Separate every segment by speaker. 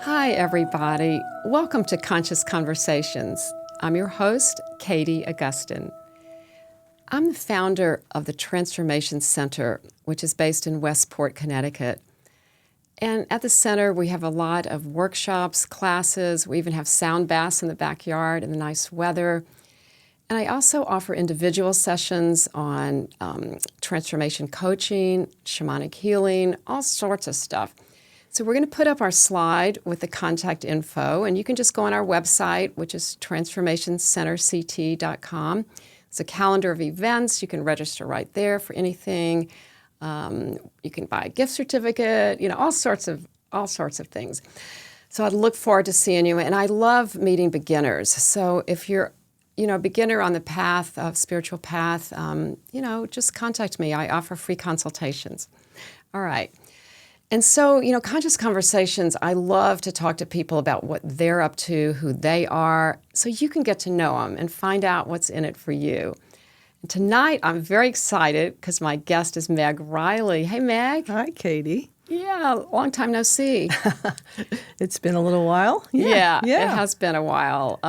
Speaker 1: Hi, everybody. Welcome to Conscious Conversations. I'm your host, Katie Augustyn. I'm the founder of the Transformation Center, which is based in Westport, Connecticut. And at the center, we have a lot of workshops, classes. We even have sound baths in the backyard in the nice weather. And I also offer individual sessions on transformation coaching, shamanic healing, all sorts of stuff. So we're going to put up our slide with the contact info, and you can just go on our website, which is transformationcenterct.com. It's a calendar of events. You can register right there for anything. You can buy a gift certificate, all sorts of things. So I'd look forward to seeing you, and I love meeting beginners. So if you're a beginner on the path of spiritual path, just contact me. I offer free consultations. All right. And so, Conscious Conversations, I love to talk to people about what they're up to, who they are, so you can get to know them and find out what's in it for you. And tonight, I'm very excited because my guest is Meg Reilly. Hey, Meg.
Speaker 2: Hi, Katie.
Speaker 1: Yeah, long time no see.
Speaker 2: It's been a little while.
Speaker 1: Yeah. It has been a while.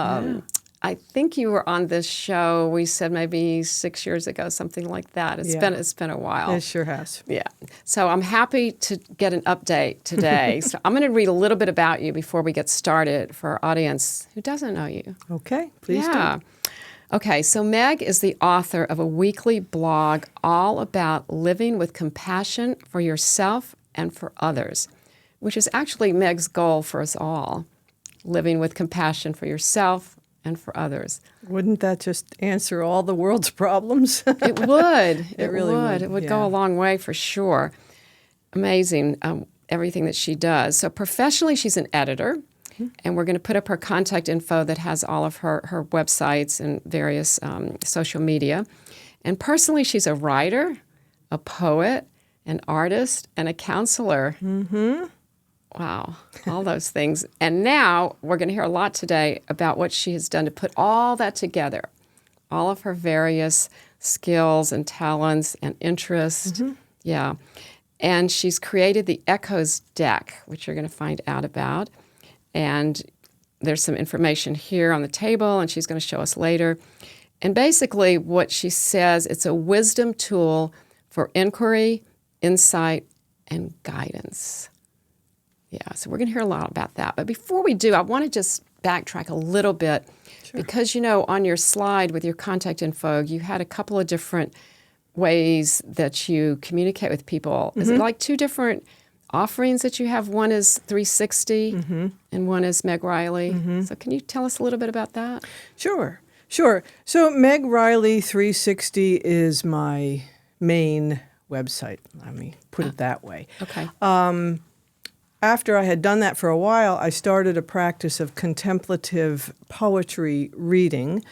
Speaker 1: I think you were on this show, we said maybe 6 years ago, something like that. It's been a while.
Speaker 2: It sure has.
Speaker 1: Yeah. So I'm happy to get an update today. So I'm going to read a little bit about you before we get started for our audience who doesn't know you.
Speaker 2: Okay, please do.
Speaker 1: Okay, so Meg is the author of a weekly blog all about living with compassion for yourself and for others, which is actually Meg's goal for us all, living with compassion for yourself and for others.
Speaker 2: Wouldn't that just answer all the world's problems?
Speaker 1: It would.
Speaker 2: It really would.
Speaker 1: It would go a long way for sure. Amazing, everything that she does. So professionally, she's an editor, and we're going to put up her contact info that has all of her websites and various social media. And personally, she's a writer, a poet, an artist, and a counselor. Mm-hmm. Wow, all those things. And now we're going to hear a lot today about what she has done to put all that together, all of her various skills and talents and interests. Mm-hmm. Yeah. And she's created the Echoes deck, which you're going to find out about. And there's some information here on the table, and she's going to show us later. And basically what she says, it's a wisdom tool for inquiry, insight, and guidance. Yeah, so we're going to hear a lot about that. But before we do, I want to just backtrack a little bit. Sure. Because, on your slide with your contact info, you had a couple of different ways that you communicate with people. Mm-hmm. Is it like two different offerings that you have? One is 360 and one is Meg Reilly. Mm-hmm. So can you tell us a little bit about that?
Speaker 2: Sure. So Meg Riley 360 is my main website. Let me put it that way.
Speaker 1: Okay.
Speaker 2: After I had done that for a while, I started a practice of contemplative poetry reading,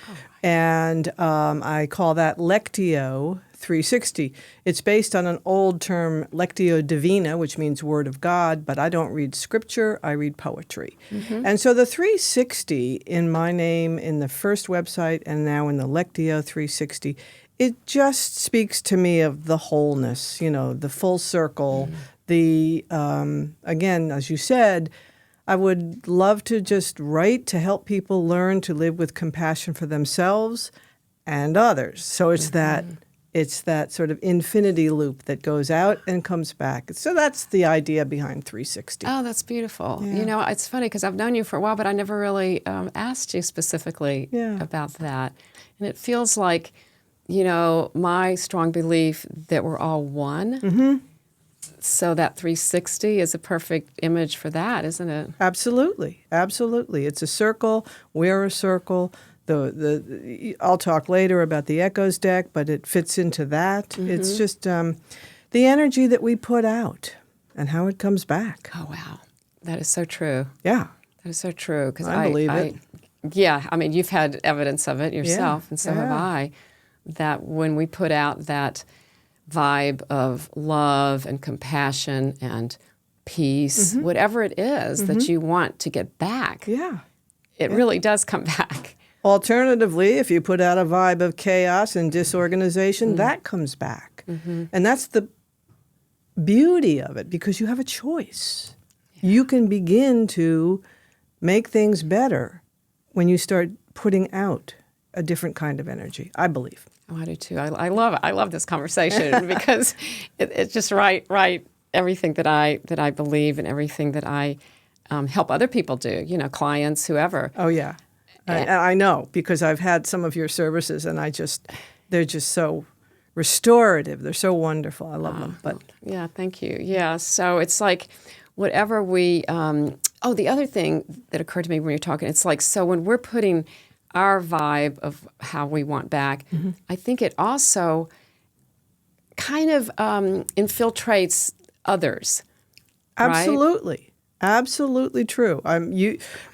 Speaker 2: and I call that Lectio 360. It's based on an old term, Lectio Divina, which means Word of God, but I don't read scripture, I read poetry. Mm-hmm. And so the 360 in my name in the first website and now in the Lectio 360, it just speaks to me of the wholeness, the full circle. Mm-hmm. Again, as you said, I would love to just write to help people learn to live with compassion for themselves and others. So it's that sort of infinity loop that goes out and comes back. So that's the idea behind 360.
Speaker 1: Oh, that's beautiful. Yeah. It's funny because I've known you for a while, but I never really asked you specifically about that. And it feels like, my strong belief that we're all one. Mm-hmm. So that 360 is a perfect image for that, isn't it?
Speaker 2: Absolutely. It's a circle. We're a circle. I'll talk later about the Echoes deck, but it fits into that. Mm-hmm. It's just the energy that we put out and how it comes back.
Speaker 1: Oh, wow. That is so true.
Speaker 2: Yeah.
Speaker 1: That is so true.
Speaker 2: I believe it.
Speaker 1: Yeah. I mean, you've had evidence of it yourself, and so have I, that when we put out that vibe of love and compassion and peace, whatever it is that you want to get back, it really does come back.
Speaker 2: Alternatively, if you put out a vibe of chaos and disorganization, that comes back. Mm-hmm. And that's the beauty of it, because you have a choice. You can begin to make things better when you start putting out a different kind of energy, I believe.
Speaker 1: Oh, I do too. I love it. I love this conversation because it's just right everything that I believe and everything that I help other people do. Clients, whoever.
Speaker 2: Oh yeah, I know because I've had some of your services, and they're just so restorative. They're so wonderful. I love them. But
Speaker 1: yeah, thank you. Yeah, so it's like whatever we. The other thing that occurred to me when you're talking, it's like so when we're putting our vibe of how we want back, I think it also kind of infiltrates others.
Speaker 2: absolutely.
Speaker 1: Right?
Speaker 2: Absolutely true.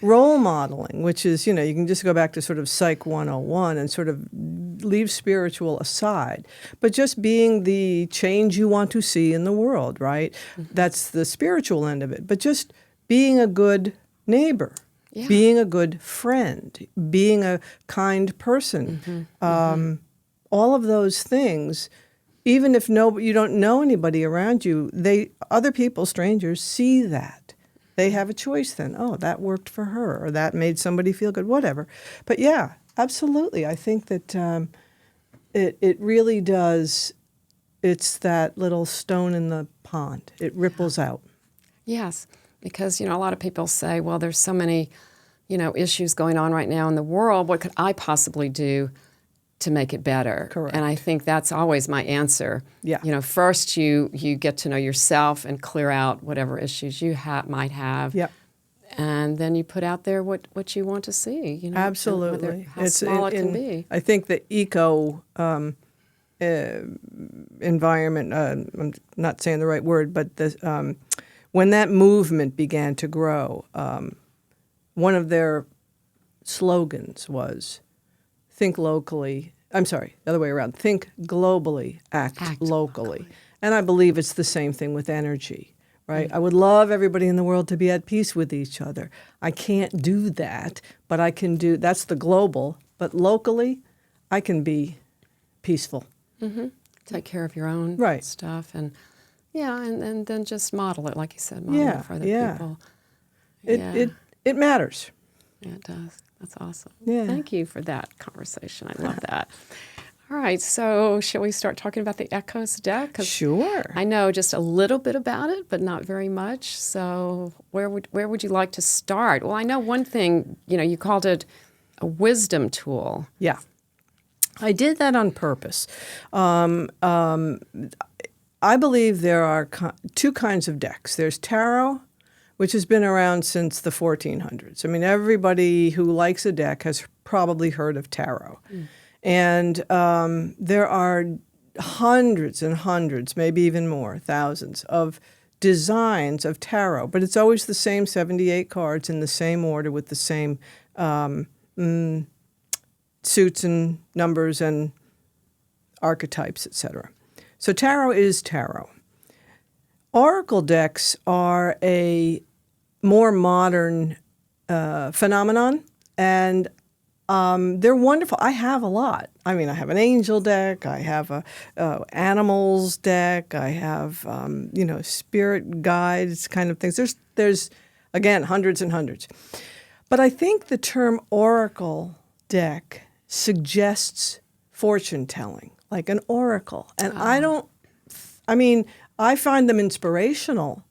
Speaker 2: Role modeling, which is, you can just go back to sort of Psych 101 and sort of leave spiritual aside, but just being the change you want to see in the world, right? That's the spiritual end of it. But just being a good neighbor, being a good friend, being a kind person, all of those things. Even if you don't know anybody around you, other people, strangers, see that. They have a choice then. Oh, that worked for her, or that made somebody feel good, whatever. But yeah, absolutely. I think that it really does. It's that little stone in the pond. It ripples out.
Speaker 1: Yes, because a lot of people say, well, there's so many issues going on right now in the world. What could I possibly do to make it better?
Speaker 2: Correct.
Speaker 1: And I think that's always my answer.
Speaker 2: Yeah.
Speaker 1: First you get to know yourself and clear out whatever issues you might have.
Speaker 2: Yep.
Speaker 1: And then you put out there what you want to see.
Speaker 2: Absolutely.
Speaker 1: How small it can be.
Speaker 2: I think the eco environment, I'm not saying the right word, but when that movement began to grow, one of their slogans was, think locally. I'm sorry, the other way around. Think globally, act locally. And I believe it's the same thing with energy, right? I would love everybody in the world to be at peace with each other. I can't do that, but I can do, that's the global, but locally, I can be peaceful.
Speaker 1: Take care of your own stuff. And and then just model it, like you said, model it for other people.
Speaker 2: It matters.
Speaker 1: Yeah, it does. That's awesome.
Speaker 2: Yeah.
Speaker 1: Thank you for that conversation. I love that. All right, so shall we start talking about the Echoes deck? 'Cause
Speaker 2: Sure.
Speaker 1: I know just a little bit about it, but not very much. So where would you like to start? Well, I know one thing, you called it a wisdom tool.
Speaker 2: Yeah. I did that on purpose. I believe there are two kinds of decks. There's tarot, which has been around since the 1400s. I mean, everybody who likes a deck has probably heard of tarot. And there are hundreds and hundreds, maybe even more, thousands of designs of tarot. But it's always the same 78 cards in the same order with the same suits and numbers and archetypes, etc. So tarot is tarot. Oracle decks are a more modern phenomenon, and they're wonderful. I have a lot. I mean, I have an angel deck. I have a animals deck. I have spirit guides kind of things. There's again hundreds and hundreds. But I think the term oracle deck suggests fortune telling, like an oracle, and I find them inspirational,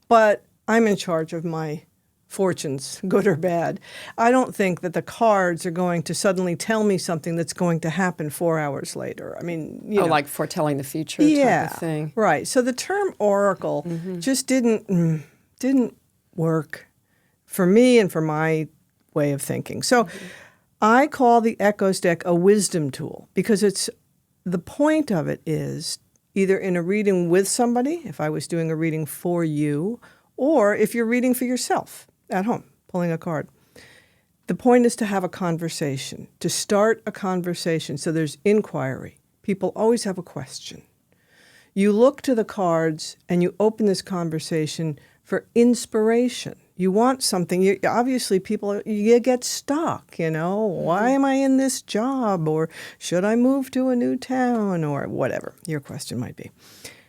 Speaker 2: but I'm in charge of my fortunes, good or bad. I don't think that the cards are going to suddenly tell me something that's going to happen 4 hours later. I mean,
Speaker 1: like foretelling the future type of thing.
Speaker 2: Right. So the term oracle just didn't work for me and for my way of thinking. So I call the Echoes deck a wisdom tool because the point of it is either in a reading with somebody, if I was doing a reading for you, or if you're reading for yourself at home, pulling a card. The point is to have a conversation, to start a conversation. So there's inquiry. People always have a question. You look to the cards and you open this conversation for inspiration. You want something. Obviously, you get stuck, Why am I in this job? Or should I move to a new town? Or whatever your question might be.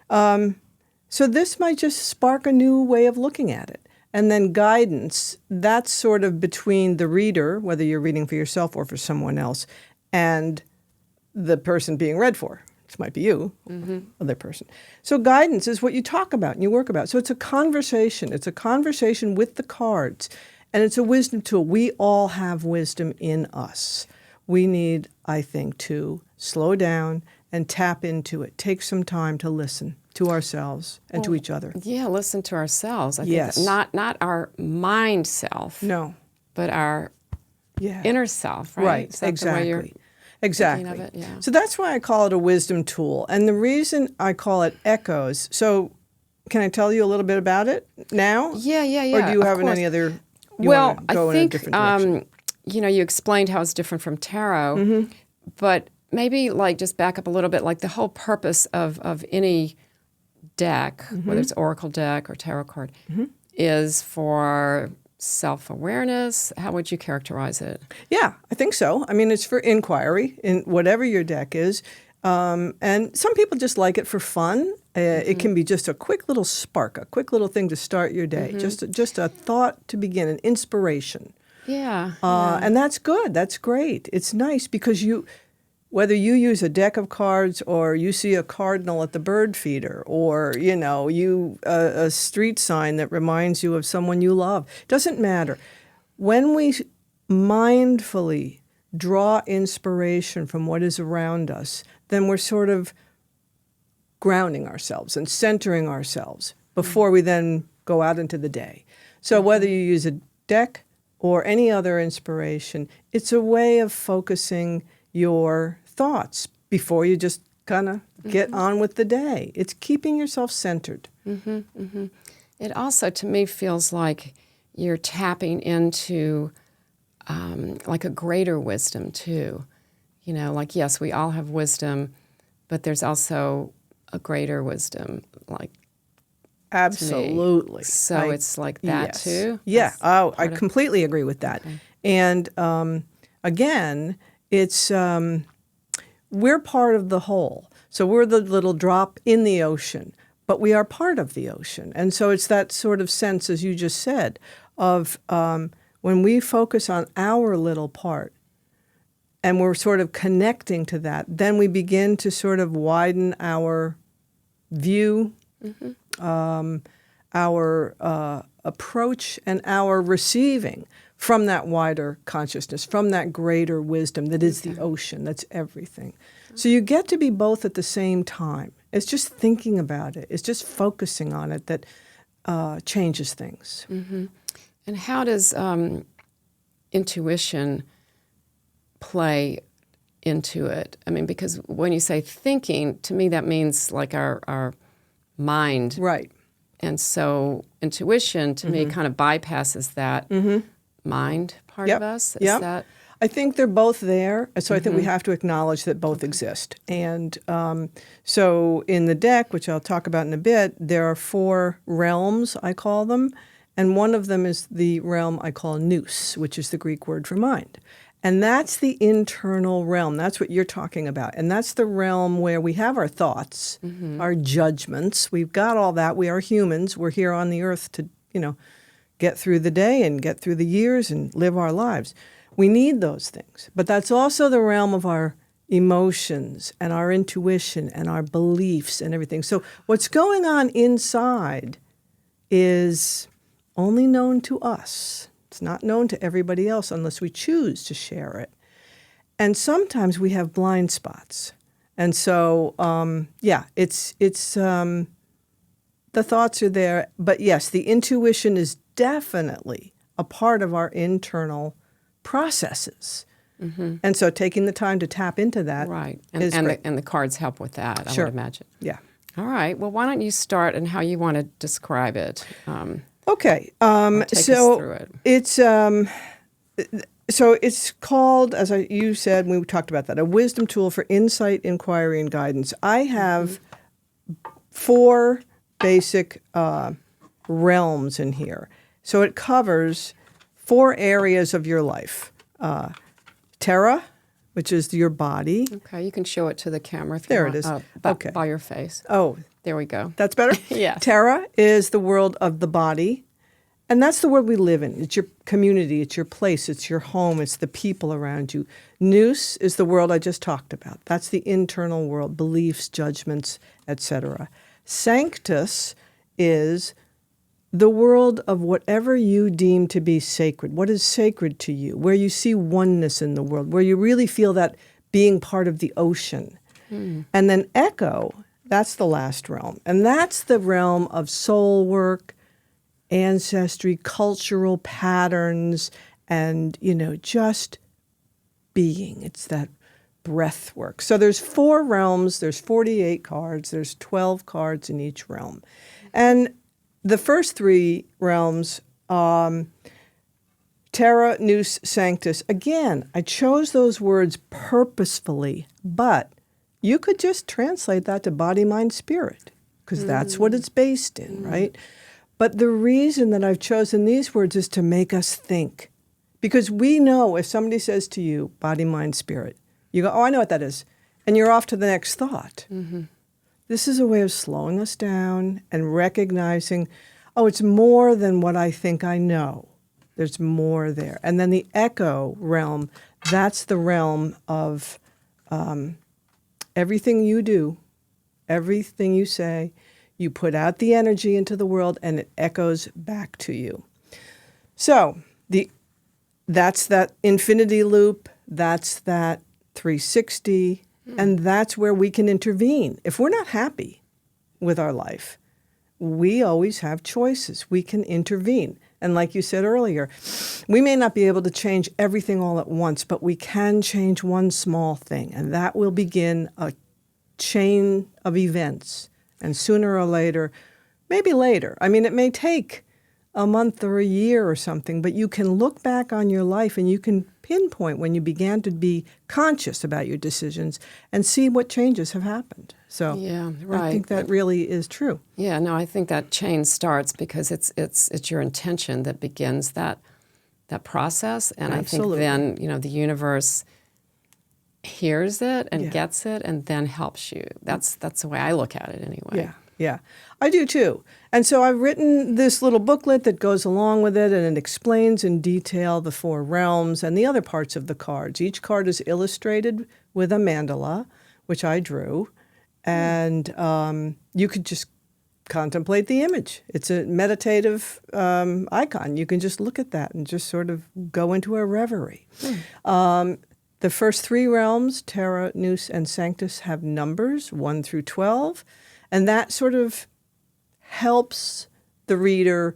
Speaker 2: So this might just spark a new way of looking at it. And then guidance, that's sort of between the reader, whether you're reading for yourself or for someone else, and the person being read for. This might be you, other person. So guidance is what you talk about and you work about. So it's a conversation. It's a conversation with the cards. And it's a wisdom tool. We all have wisdom in us. We need, I think, to slow down and tap into it. Take some time to listen to ourselves and to each other.
Speaker 1: Yeah, listen to ourselves. I
Speaker 2: Yes.
Speaker 1: think not our mind self,
Speaker 2: No.
Speaker 1: but our
Speaker 2: Yeah.
Speaker 1: inner self, right?
Speaker 2: Right,
Speaker 1: Is that the way
Speaker 2: exactly.
Speaker 1: you're
Speaker 2: Exactly.
Speaker 1: thinking of it? Yeah.
Speaker 2: So that's why I call it a wisdom tool. And the reason I call it echoes, so can I tell you a little bit about it now?
Speaker 1: Yeah.
Speaker 2: Or do you
Speaker 1: of
Speaker 2: have
Speaker 1: course.
Speaker 2: any other, you
Speaker 1: Well,
Speaker 2: wanna go
Speaker 1: I
Speaker 2: in a
Speaker 1: think,
Speaker 2: different direction?
Speaker 1: you explained how it's different from tarot, but maybe like just back up a little bit, like the whole purpose of any deck, whether it's oracle deck or tarot card, is for self-awareness. How would you characterize it?
Speaker 2: Yeah, I think so. I mean, it's for inquiry in whatever your deck is. And some people just like it for fun. It can be just a quick little spark, a quick little thing to start your day, just a thought to begin, an inspiration.
Speaker 1: Yeah.
Speaker 2: And that's good. That's great. It's nice because whether you use a deck of cards or you see a cardinal at the bird feeder or, a street sign that reminds you of someone you love, doesn't matter. When we mindfully draw inspiration from what is around us, then we're sort of grounding ourselves and centering ourselves before we then go out into the day. So whether you use a deck or any other inspiration, it's a way of focusing your thoughts before you just kind of get on with the day. It's keeping yourself centered.
Speaker 1: It also, to me, feels like you're tapping into like a greater wisdom, too. Like, yes, we all have wisdom, but there's also a greater wisdom, like,
Speaker 2: Absolutely.
Speaker 1: so it's like that,
Speaker 2: yes.
Speaker 1: too?
Speaker 2: Yeah.
Speaker 1: That's
Speaker 2: Oh, I
Speaker 1: part of-
Speaker 2: completely agree with that.
Speaker 1: Okay.
Speaker 2: And again, it's we're part of the whole. So we're the little drop in the ocean, but we are part of the ocean. And so it's that sort of sense, as you just said, of when we focus on our little part and we're sort of connecting to that, then we begin to sort of widen our view, our approach, and our receiving from that wider consciousness, from that greater wisdom that is the ocean, that's everything. So you get to be both at the same time. It's just thinking about it. It's just focusing on it that changes things.
Speaker 1: And how does intuition play into it? I mean, because when you say thinking, to me that means like our mind.
Speaker 2: Right.
Speaker 1: And so intuition, to me, kind of bypasses that mind part
Speaker 2: Yep.
Speaker 1: of us. Is
Speaker 2: Yep.
Speaker 1: that...
Speaker 2: I think they're both there, so I think we have to acknowledge that both exist. And so in the deck, which I'll talk about in a bit, there are 4 realms, I call them, and one of them is the realm I call nous, which is the Greek word for mind. And that's the internal realm. That's what you're talking about. And that's the realm where we have our thoughts, our judgments. We've got all that. We are humans. We're here on the earth to, get through the day and get through the years and live our lives. We need those things. But that's also the realm of our emotions and our intuition and our beliefs and everything. So what's going on inside is only known to us. It's not known to everybody else unless we choose to share it. And sometimes we have blind spots. And so, it's the thoughts are there. But yes, the intuition is definitely a part of our internal processes. And so taking the time to tap into that
Speaker 1: Right.
Speaker 2: is
Speaker 1: And
Speaker 2: great.
Speaker 1: the cards help with that,
Speaker 2: Sure.
Speaker 1: I would imagine.
Speaker 2: Yeah.
Speaker 1: All right. Well, why don't you start and how you want to describe it?
Speaker 2: Okay.
Speaker 1: Take us through it.
Speaker 2: It's it's called, as you said, we talked about that, a wisdom tool for insight, inquiry, and guidance. I have 4 basic realms in here. So it covers 4 areas of your life. Terra, which is your body.
Speaker 1: Okay, you can show it to the camera if you
Speaker 2: There
Speaker 1: want.
Speaker 2: it is.
Speaker 1: Okay.
Speaker 2: Okay.
Speaker 1: By your face.
Speaker 2: Oh,
Speaker 1: There we go.
Speaker 2: that's better?
Speaker 1: Yes.
Speaker 2: Terra is the world of the body, And that's the world we live in. It's your community, it's your place, it's your home, it's the people around you. Nous is the world I just talked about. That's the internal world, beliefs, judgments, etc. Sanctus is the world of whatever you deem to be sacred. What is sacred to you? Where you see oneness in the world, where you really feel that being part of the ocean. And then echo, that's the last realm. And that's the realm of soul work, ancestry, cultural patterns, and, just being. It's that breath work. So there's 4 realms, there's 48 cards, there's 12 cards in each realm. And the first 3 realms, Terra, Nous, Sanctus, again, I chose those words purposefully, but you could just translate that to body, mind, spirit, because that's what it's based in, right? But the reason that I've chosen these words is to make us think. Because we know if somebody says to you, body, mind, spirit, you go, oh, I know what that is. And you're off to the next thought. This is a way of slowing us down and recognizing, oh, it's more than what I think I know. There's more there. And then the echo realm, that's the realm of everything you do, everything you say, you put out the energy into the world and it echoes back to you. So that's that infinity loop, that's that 360, and that's where we can intervene. If we're not happy with our life, we always have choices. We can intervene. And like you said earlier, we may not be able to change everything all at once, but we can change one small thing, and that will begin a chain of events. And sooner or later, maybe later, I mean, it may take a month or a year or something, but you can look back on your life and you can pinpoint when you began to be conscious about your decisions and see what changes have happened. So
Speaker 1: yeah, right.
Speaker 2: I think that really is true.
Speaker 1: Yeah, no, I think that chain starts because it's your intention that begins that process, and
Speaker 2: Absolutely.
Speaker 1: I think then the universe hears it and
Speaker 2: Yeah.
Speaker 1: gets it and then helps you. That's the way I look at it anyway.
Speaker 2: Yeah, yeah. I do too. And so I've written this little booklet that goes along with it, and it explains in detail the 4 realms and the other parts of the cards. Each card is illustrated with a mandala, which I drew, and you could just contemplate the image. It's a meditative icon. You can just look at that and just sort of go into a reverie. The first 3 realms, Terra, Nous, and Sanctus, have numbers 1 through 12, and that sort of helps the reader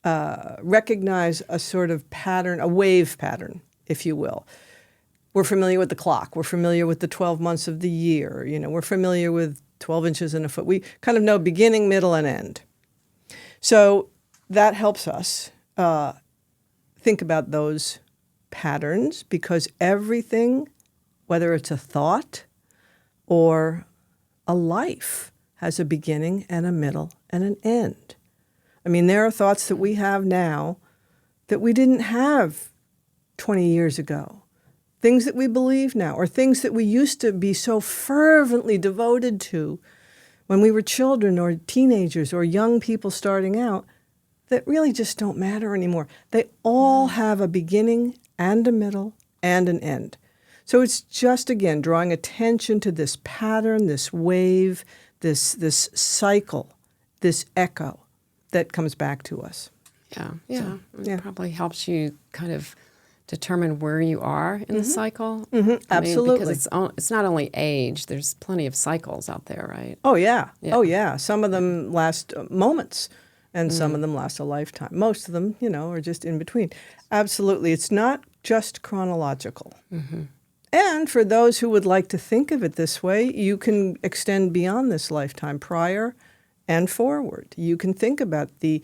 Speaker 2: recognize a sort of pattern, a wave pattern, if you will. We're familiar with the clock. We're familiar with the 12 months of the year. We're familiar with 12 inches in a foot. We kind of know beginning, middle, and end. So that helps us think about those patterns, because everything, whether it's a thought or a life, has a beginning and a middle and an end. I mean, there are thoughts that we have now that we didn't have 20 years ago. Things that we believe now, or things that we used to be so fervently devoted to when we were children or teenagers or young people starting out, that really just don't matter anymore. They all have a beginning and a middle and an end. So it's just, again, drawing attention to this pattern, this wave, this cycle, this echo that comes back to us.
Speaker 1: Yeah.
Speaker 2: yeah.
Speaker 1: It probably helps you kind of determine where you are in the cycle.
Speaker 2: Absolutely.
Speaker 1: Because it's not only age, there's plenty of cycles out there, right?
Speaker 2: Oh, yeah.
Speaker 1: Yeah.
Speaker 2: Oh, yeah. Some of them last moments, and some of them last a lifetime. Most of them, are just in between. Absolutely. It's not just chronological. And for those who would like to think of it this way, you can extend beyond this lifetime, prior and forward. You can think about the,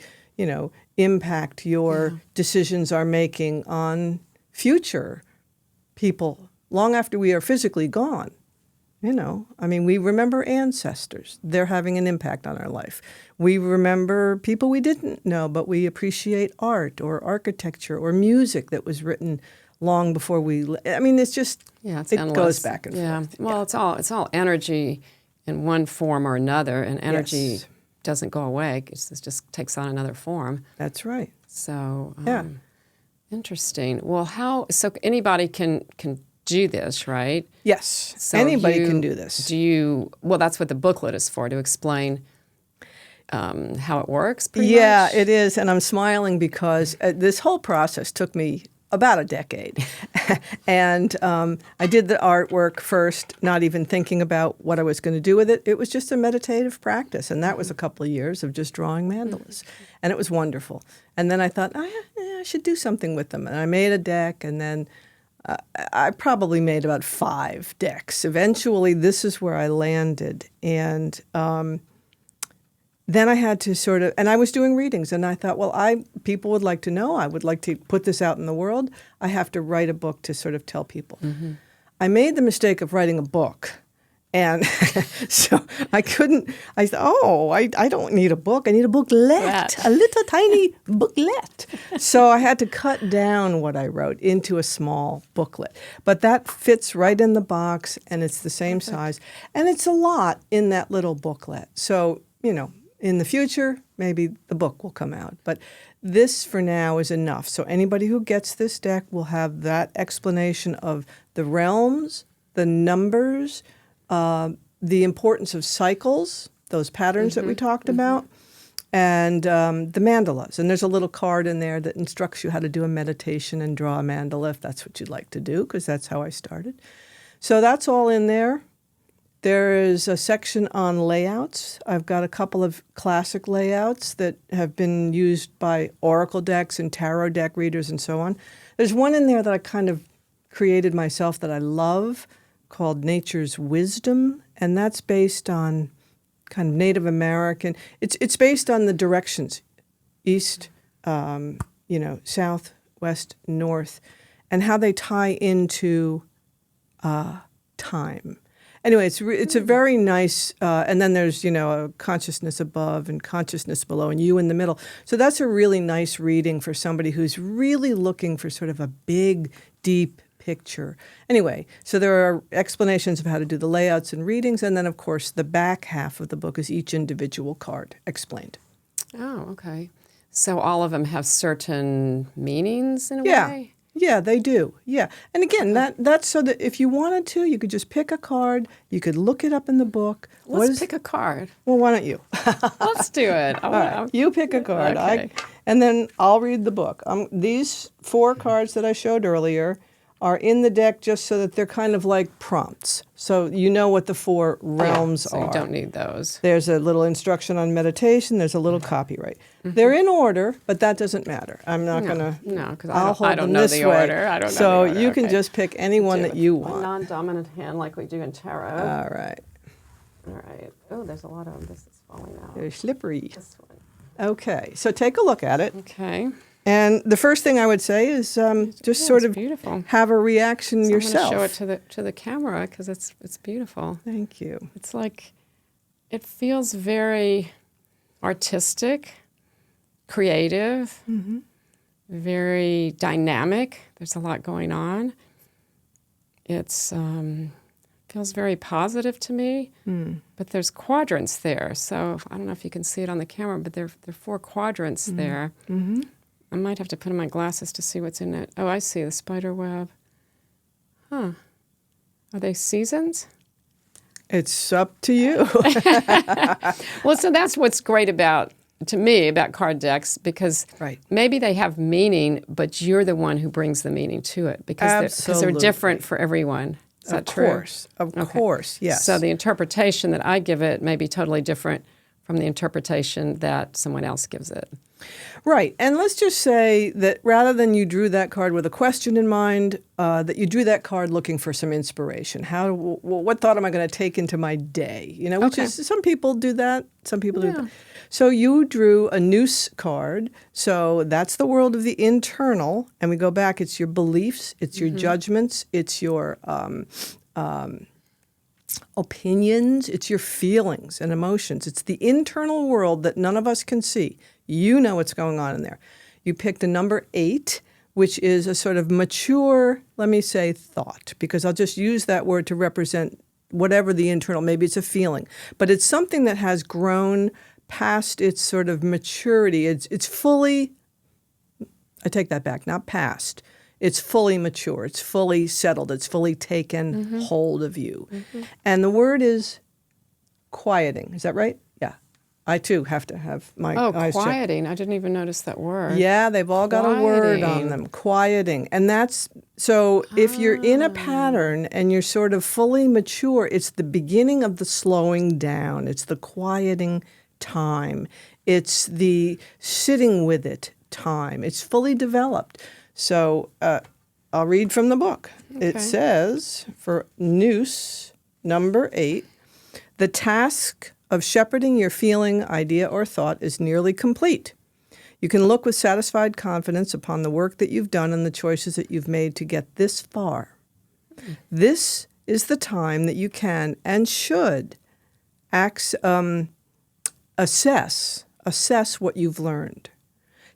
Speaker 2: impact your decisions are making on future people long after we are physically gone. We remember ancestors. They're having an impact on our life. We remember people we didn't know, but we appreciate art or architecture or music that was written long before it's just,
Speaker 1: it's
Speaker 2: it
Speaker 1: endless.
Speaker 2: goes back and
Speaker 1: yeah.
Speaker 2: forth.
Speaker 1: Well, it's all energy in one form or another, and energy
Speaker 2: Yes.
Speaker 1: doesn't go away. It just takes on another form.
Speaker 2: That's right.
Speaker 1: So
Speaker 2: Yeah.
Speaker 1: interesting. Well, so anybody can do this, right?
Speaker 2: Yes.
Speaker 1: So
Speaker 2: Anybody can do this.
Speaker 1: Well, that's what the booklet is for, to explain how it works, pretty
Speaker 2: Yeah,
Speaker 1: much?
Speaker 2: it is. And I'm smiling because this whole process took me about a decade. And I did the artwork first, not even thinking about what I was going to do with it. It was just a meditative practice. And that was a couple of years of just drawing mandalas. And it was wonderful. And then I thought, I should do something with them. And I made a deck, and then I probably made about 5 decks. Eventually, this is where I landed. And then I had to and I was doing readings, and I thought, well, people would like to know. I would like to put this out in the world. I have to write a book to sort of tell people. Mm-hmm. I made the mistake of writing a book. And so I thought, I don't need a book. I need a booklet, a little tiny booklet. So I had to cut down what I wrote into a small booklet. But that fits right in the box, and it's the same size. And it's a lot in that little booklet. So, in the future, maybe the book will come out. But this, for now, is enough. So anybody who gets this deck will have that explanation of the realms, the numbers, the importance of cycles, those patterns that we talked about, and the mandalas. And there's a little card in there that instructs you how to do a meditation and draw a mandala if that's what you'd like to do, because that's how I started. So that's all in there. There is a section on layouts. I've got a couple of classic layouts that have been used by oracle decks and tarot deck readers and so on. There's one in there that I kind of created myself that I love, called Nature's Wisdom, and that's based on kind of Native American. It's based on the directions, east, south, west, north, and how they tie into time. Anyway, it's a very nice, and then there's, a consciousness above and consciousness below and you in the middle. So that's a really nice reading for somebody who's really looking for sort of a big, deep picture. Anyway, so there are explanations of how to do the layouts and readings, and then, of course, the back half of the book is each individual card explained.
Speaker 1: Oh, okay. So all of them have certain meanings in a way?
Speaker 2: Yeah, they do. Yeah. And again, that's so that if you wanted to, you could just pick a card. You could look it up in the book.
Speaker 1: Let's pick a card.
Speaker 2: Well, why don't you?
Speaker 1: Let's do it.
Speaker 2: All right. You pick a card.
Speaker 1: Okay.
Speaker 2: And then I'll read the book. These 4 cards that I showed earlier are in the deck just so that they're kind of like prompts. So you know what the 4 realms
Speaker 1: so
Speaker 2: are.
Speaker 1: You don't need those.
Speaker 2: There's a little instruction on meditation. There's a little copyright. Mm-hmm. They're in order, but that doesn't matter. I'm not going to.
Speaker 1: No, because
Speaker 2: I don't know the
Speaker 1: order. I don't know
Speaker 2: so
Speaker 1: the order.
Speaker 2: You can just pick any one that you want.
Speaker 1: A non-dominant hand like we do in tarot.
Speaker 2: All right.
Speaker 1: Oh, there's a lot of them. This is falling out.
Speaker 2: They're slippery.
Speaker 1: This one.
Speaker 2: Okay. So take a look at it.
Speaker 1: Okay.
Speaker 2: And the first thing I would say is just sort of
Speaker 1: beautiful.
Speaker 2: Have a reaction yourself.
Speaker 1: I'm going to show it to the camera because it's beautiful.
Speaker 2: Thank you.
Speaker 1: It's like, it feels very artistic, creative, very dynamic. There's a lot going on. It's feels very positive to me, but there's quadrants there. So I don't know if you can see it on the camera, but there are 4 quadrants there. Mm-hmm. I might have to put on my glasses to see what's in it. Oh, I see, the spider web. Huh. Are they seasons?
Speaker 2: It's up to you.
Speaker 1: Well, so that's what's great about card decks, because maybe they have meaning, but you're the one who brings the meaning to it, because they're different for everyone. Is that true?
Speaker 2: Of course, yes.
Speaker 1: So the interpretation that I give it may be totally different from the interpretation that someone else gives it.
Speaker 2: Right. And let's just say that rather than you drew that card with a question in mind, that you drew that card looking for some inspiration. What thought am I going to take into my day? Which is, some people do that, some people do that. So you drew a noose card. So that's the world of the internal. And we go back, it's your beliefs, it's your judgments, it's your opinions, it's your feelings and emotions. It's the internal world that none of us can see. You know what's going on in there. You picked a number 8, which is a sort of mature, let me say, thought, because I'll just use that word to represent whatever the internal, maybe it's a feeling, but it's something that has grown past its sort of maturity. It's fully, I take that back, not past. It's fully mature. It's fully settled. It's fully taken hold of you. And the word is quieting. Is that right? Yeah. I, too, have to have my eyes checked.
Speaker 1: Quieting. I didn't even notice that word.
Speaker 2: Yeah, they've all got a word on them. Quieting. And that's, so if you're in a pattern and you're sort of fully mature, it's the beginning of the slowing down. It's the quieting time. It's the sitting with it time. It's fully developed. So I'll read from the book. Okay. It says, for Noose, number 8, the task of shepherding your feeling, idea, or thought is nearly complete. You can look with satisfied confidence upon the work that you've done and the choices that you've made to get this far. This is the time that you can and should assess what you've learned.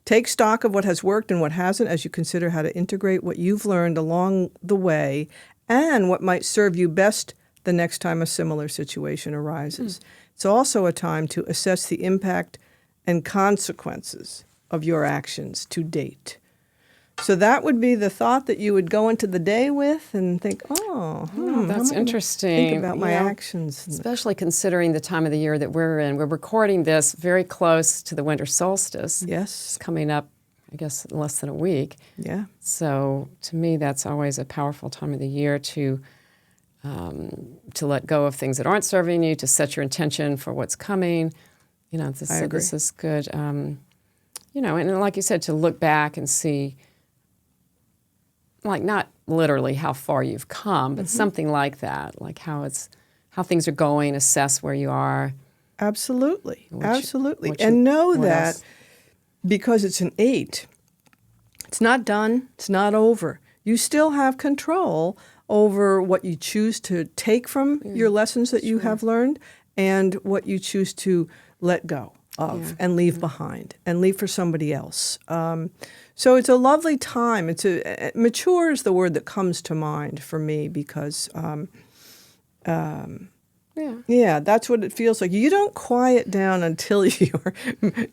Speaker 2: Take stock of what has worked and what hasn't as you consider how to integrate what you've learned along the way and what might serve you best the next time a similar situation arises. It's also a time to assess the impact and consequences of your actions to date. So that would be the thought that you would go into the day with and think,
Speaker 1: that's interesting.
Speaker 2: Think about my actions.
Speaker 1: Especially considering the time of the year that we're in. We're recording this very close to the winter solstice.
Speaker 2: Yes.
Speaker 1: It's coming up, I guess, in less than a week.
Speaker 2: Yeah.
Speaker 1: So to me, that's always a powerful time of the year to let go of things that aren't serving you, to set your intention for what's coming. You know, this is good. You know, and like you said, to look back and see, like not literally how far you've come, but something like that, like how things are going, assess where you are.
Speaker 2: Absolutely, absolutely. And know that because it's an 8, it's not done, it's not over. You still have control over what you choose to take from your lessons that you have learned and what you choose to let go of and leave behind and leave for somebody else. So it's a lovely time. Mature is the word that comes to mind for me because, that's what it feels like. You don't quiet down until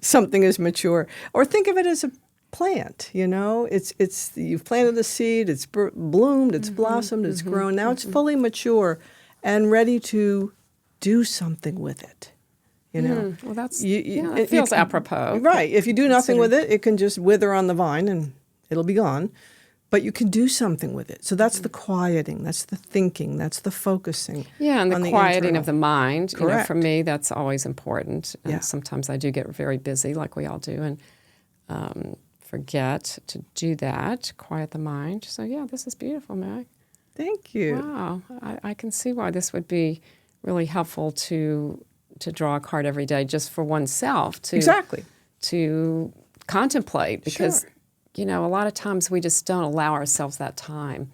Speaker 2: something is mature. Or think of it as a plant, you know. It's you've planted a seed, it's bloomed, it's blossomed, it's grown. Now it's fully mature and ready to do something with it. You know,
Speaker 1: well, it feels apropos.
Speaker 2: Right. If you do nothing with it, it can just wither on the vine and it'll be gone. But you can do something with it. So that's the quieting, that's the thinking, that's the focusing.
Speaker 1: Yeah, and the quieting of the mind.
Speaker 2: Correct.
Speaker 1: You know, for me, that's always important. And sometimes I do get very busy, like we all do, and forget to do that, quiet the mind. So yeah, this is beautiful, Meg.
Speaker 2: Thank you.
Speaker 1: Wow, I can see why this would be really helpful to draw a card every day just for oneself to contemplate, because you know, a lot of times we just don't allow ourselves that time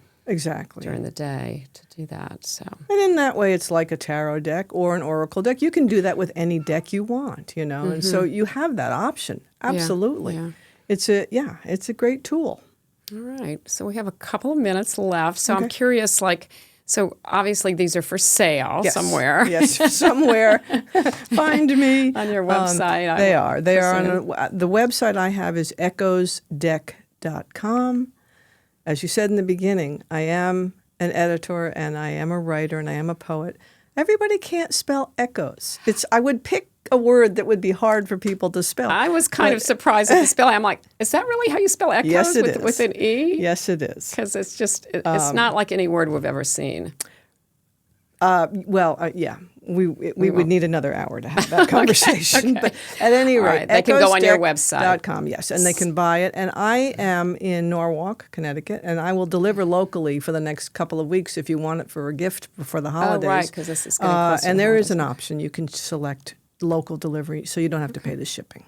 Speaker 1: during the day to do that. So,
Speaker 2: and in that way, it's like a tarot deck or an oracle deck. You can do that with any deck you want, you know, and so you have that option. Absolutely.
Speaker 1: Yeah.
Speaker 2: It's a great tool.
Speaker 1: All right. So we have a couple of minutes left. So I'm curious, so obviously these are for sale somewhere.
Speaker 2: Yes, somewhere. Find me.
Speaker 1: On your website.
Speaker 2: They are. They are on the website I have is echoesdeck.com. As you said in the beginning, I am an editor and I am a writer and I am a poet. Everybody can't spell echoes. I would pick a word that would be hard for people to spell.
Speaker 1: I was kind of surprised at the spelling. I'm like, is that really how you spell echoes?
Speaker 2: Yes, it is.
Speaker 1: With an E?
Speaker 2: Yes, it is.
Speaker 1: Because it's just, it's not like any word we've ever seen.
Speaker 2: We would need another hour to have that conversation. Okay. But at any rate,
Speaker 1: right. They can go on your website.
Speaker 2: .com, yes, and they can buy it. And I am in Norwalk, Connecticut, and I will deliver locally for the next couple of weeks if you want it for a gift for the holidays.
Speaker 1: Oh, right, because this is getting closer to
Speaker 2: and there
Speaker 1: holidays.
Speaker 2: is an option. You can select local delivery, so you don't have to pay the shipping.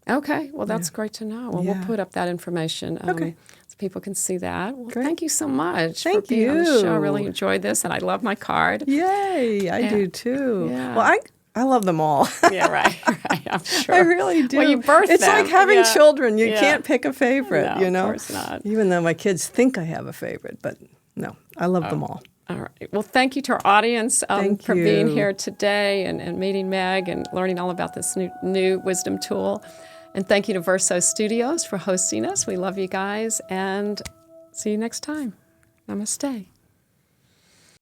Speaker 1: Okay, well, that's great to know. Well, we'll put up that information so people can see that. Well, thank you so much for being on the show. I really enjoyed this, and I love my card.
Speaker 2: Yay, I do too.
Speaker 1: Yeah.
Speaker 2: Well, I love them all.
Speaker 1: Yeah, right, I'm sure.
Speaker 2: I really do.
Speaker 1: Well, you birthed
Speaker 2: It's
Speaker 1: them.
Speaker 2: like having children. You can't pick a favorite,
Speaker 1: No,
Speaker 2: you know?
Speaker 1: of course not.
Speaker 2: Even though my kids think I have a favorite, but no, I love them all.
Speaker 1: All right. Well, thank you to our audience
Speaker 2: Thank
Speaker 1: for being
Speaker 2: you.
Speaker 1: here today and meeting Meg and learning all about this new wisdom tool. And thank you to Verso Studios for hosting us. We love you guys, and see you next time. Namaste.